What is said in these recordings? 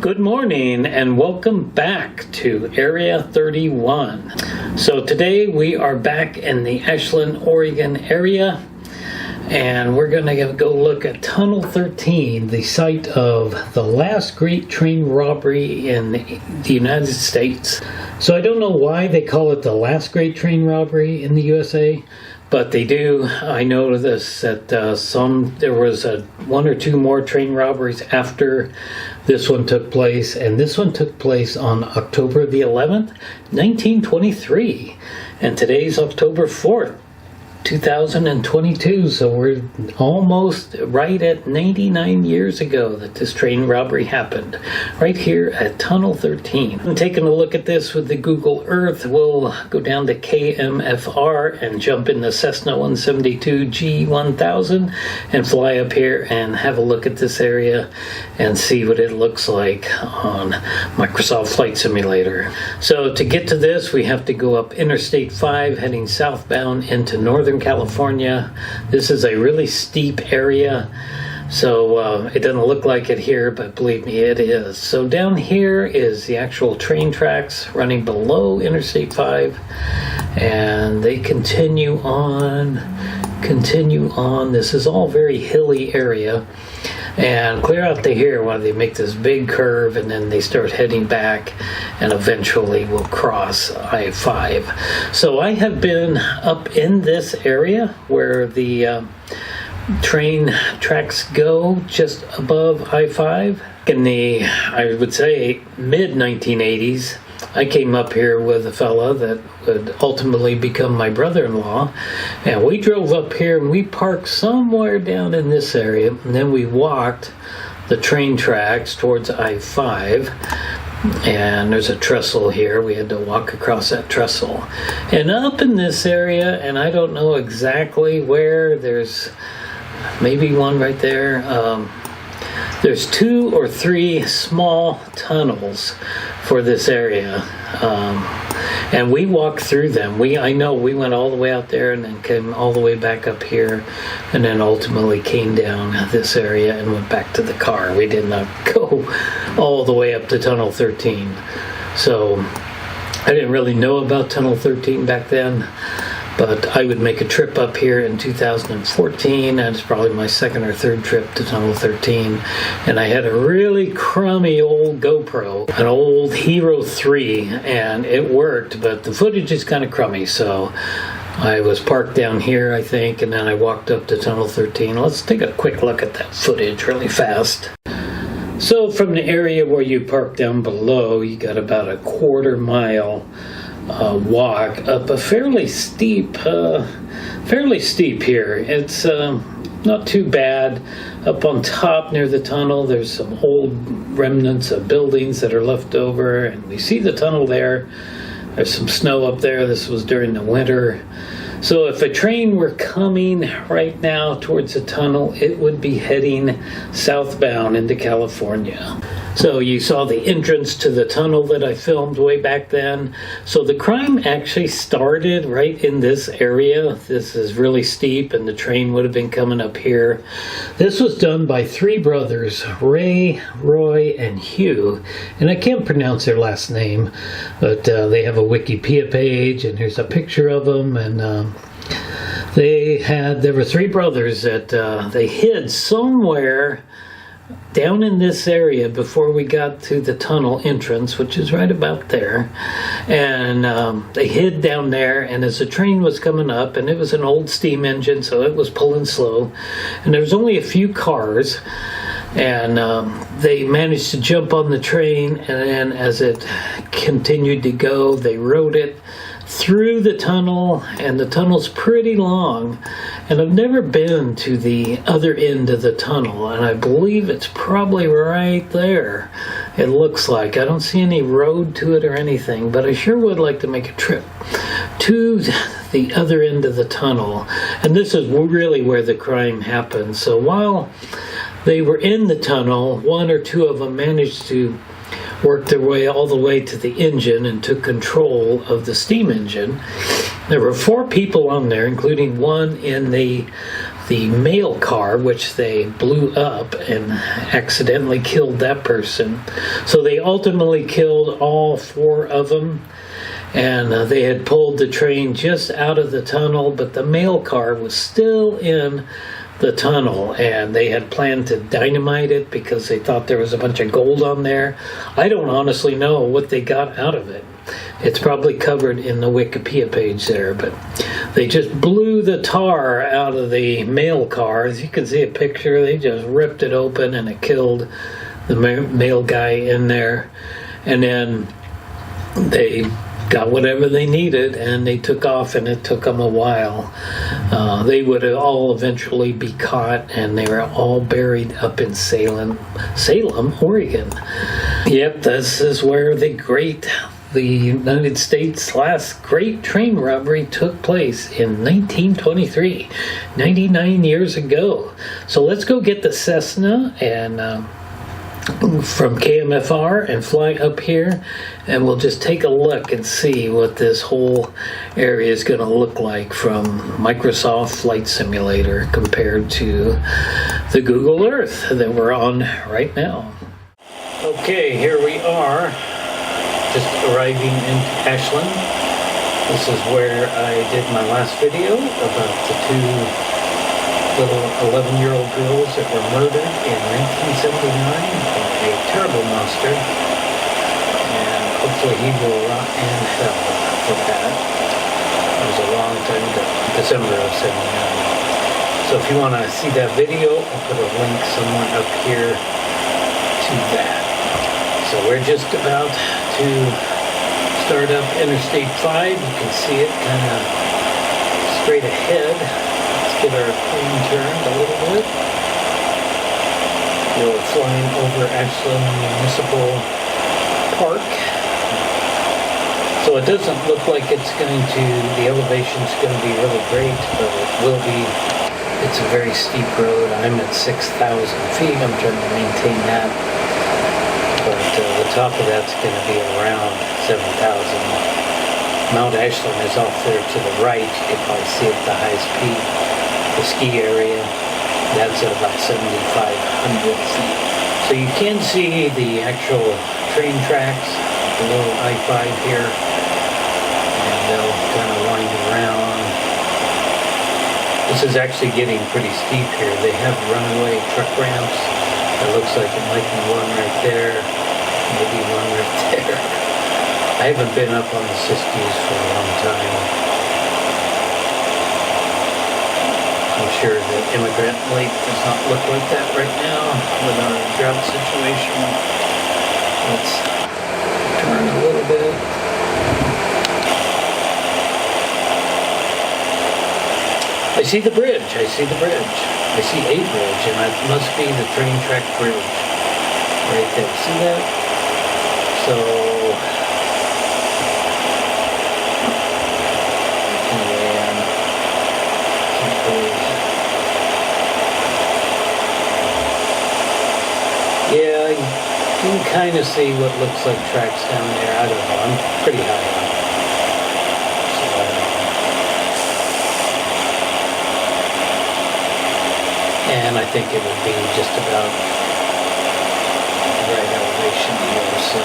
Good morning and welcome back to Area 31. So today we are back in the Ashland, Oregon area, and we're going to go look at Tunnel 13, the site of the last great train robbery in the United States. So I don't know why they call it the last great train robbery in the USA, but they do. I know this that there was one or two more train robberies after this one took place, and this one took place on October the 11th, 1923, and today's October 4th, 2022, so we're almost right at 99 years ago that this train robbery happened, right here at Tunnel 13. I'm taking a look at this with the Google Earth. We'll go down to KMFR and jump in the Cessna 172 G1000 and fly up here and have a look at this area and see what it looks like on Microsoft Flight Simulator. So to get to this, we have to go up Interstate 5 heading southbound into Northern California. This is a really steep area, so it doesn't look like it here, but believe me, it is. So down here is the actual train tracks running below Interstate 5, and they continue on. This is all very hilly area, and clear out to here while they make this big curve, and then they start heading back and eventually will cross I-5. So I have been up in this area where the train tracks go, just above I-5. In the, I would say, mid-1980s, I came up here with a fella that would ultimately become my brother-in-law, and we drove up here and we parked somewhere down in this area, and then we walked the train tracks towards I-5, and there's a trestle here. We had to walk across that trestle and up in this area, and I don't know exactly where. There's maybe one right there. There's 2 or 3 small tunnels for this area, and we walked through them. I know we went all the way out there and then came all the way back up here, and then ultimately came down this area and went back to the car. We did not go all the way up to Tunnel 13. So I didn't really know about Tunnel 13 back then, but I would make a trip up here in 2014, and it's probably my second or third trip to Tunnel 13, and I had a really crummy old GoPro, an old Hero 3, and it worked, but the footage is kind of crummy, so I was parked down here, I think, and then I walked up to Tunnel 13. Let's take a quick look at that footage really fast. So from the area where you park down below, you got about a quarter mile walk up a fairly steep here. It's not too bad. Up on top near the tunnel, there's some old remnants of buildings that are left over, and we see the tunnel there. There's some snow up there. This was during the winter. So if a train were coming right now towards the tunnel, it would be heading southbound into California. So you saw the entrance to the tunnel that I filmed way back then. So the crime actually started right in this area. This is really steep, and the train would have been coming up here. This was done by 3 brothers, Ray, Roy, and Hugh. And I can't pronounce their last name, but they have a Wikipedia page, and here's a picture of them. And there were 3 brothers that they hid somewhere down in this area before we got to the tunnel entrance, which is right about there, and they hid down there, and as the train was coming up, and it was an old steam engine, so it was pulling slow, and there was only a few cars, and they managed to jump on the train, and then as it continued to go, they rode it through the tunnel, and the tunnel's pretty long, and I've never been to the other end of the tunnel, and I believe it's probably right there. It looks like. I don't see any road to it or anything, but I sure would like to make a trip to the other end of the tunnel, and this is really where the crime happened. So while they were in the tunnel, 1 or 2 of them managed to worked their way all the way to the engine and took control of the steam engine. There were 4 people on there, including one in the the mail car, which they blew up and accidentally killed that person. So they ultimately killed all 4 of them. And they had pulled the train just out of the tunnel, but the mail car was still in the tunnel, and they had planned to dynamite it because they thought there was a bunch of gold on there. I don't honestly know what they got out of it. It's probably covered in the Wikipedia page there, but they just blew the tar out of the mail car. As you can see a picture, they just ripped it open and it killed the mail guy in there. And then they got whatever they needed and they took off, and it took them a while. They would all eventually be caught, and they were all buried up in Salem, Oregon. Yep, this is where the United States' last great train robbery took place in 1923, 99 years ago. So let's go get the Cessna and from KMFR and fly up here, and we'll just take a look and see what this whole area is going to look like from Microsoft Flight Simulator compared to the Google Earth that we're on right now. Okay, here we are, just arriving in Ashland. This is where I did my last video about the 2 little 11-year-old girls that were murdered in 1979 by a terrible monster, and hopefully he will rot in hell for that. It was a long time ago, December of 79. So if you want to see that video, I'll put a link somewhere up here to that. So we're just about to start up Interstate 5. You can see it kind of straight ahead. Get our plane turned a little bit. We're flying over Ashland Municipal Park. So it doesn't look like it's going to, the elevation's going to be really great, but it will be. It's a very steep road. I'm at 6,000 feet. I'm trying to maintain that. But the top of that's going to be around 7,000. Mount Ashland is off there to the right. You can probably see it at the highest peak. The ski area, that's at about 7,500 feet. So you can see the actual train tracks below I-5 here, and they'll kind of wind around. This is actually getting pretty steep here. They have runaway truck ramps. It looks like it might be one right there, maybe one right there. I haven't been up on the Siskiyous for a long time. I'm sure that Immigrant Lake does not look like that right now with our drought situation. Let's turn a little bit. I see the bridge. I see the bridge. I see a bridge, and that must be the train track bridge right there. See that? So yeah, you can kind of see what looks like tracks down there. I don't know. I'm pretty high up. So I don't know. And I think it would be just about the right elevation here. So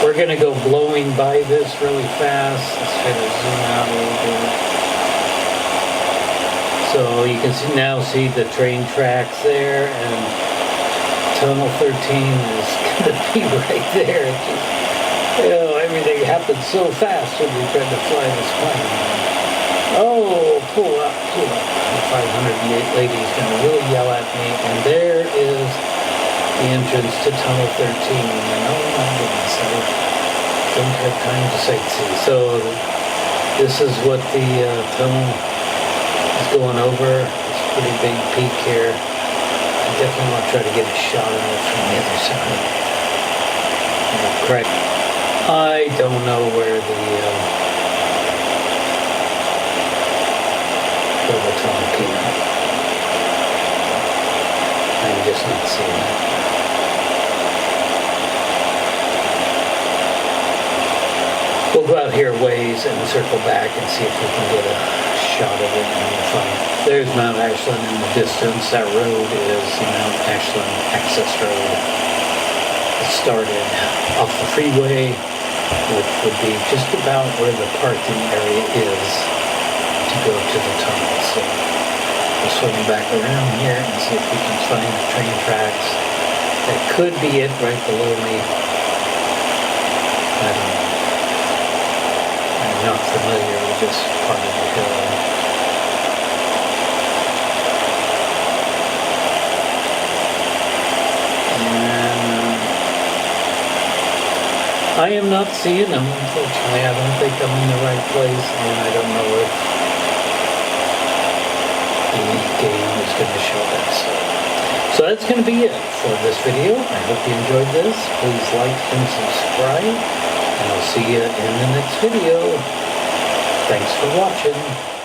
we're going to go blowing by this really fast. Let's try to zoom out a little bit. So you can see the train tracks there, and Tunnel 13 is going to be right there. It just, everything happens so fast when you're trying to fly this plane. Oh, pull up, pull up. The 508 lady is going to really yell at me, and there is the entrance to Tunnel 13. And oh my goodness, I don't have time to sightsee. So this is what the tunnel is going over. It's a pretty big peak here. I definitely want to try to get a shot of it from the other side. Correct. I don't know where the tunnel came out. I'm just not seeing it. We'll go out here a ways and circle back and see if we can get a shot of it and you'll find there's Mount Ashland in the distance. That road is the Mount Ashland Access Road. It started off the freeway, which would be just about where the parking area is to go to the tunnel. So we'll swing back around here and see if we can find the train tracks. That could be it right below me. I don't know. I'm not familiar with this part of the hill. And I am not seeing them, unfortunately. I don't think I'm in the right place, and I don't know if the game is going to show that. So that's going to be it for this video. I hope you enjoyed this. Please like and subscribe, and I'll see you in the next video. Thanks for watching.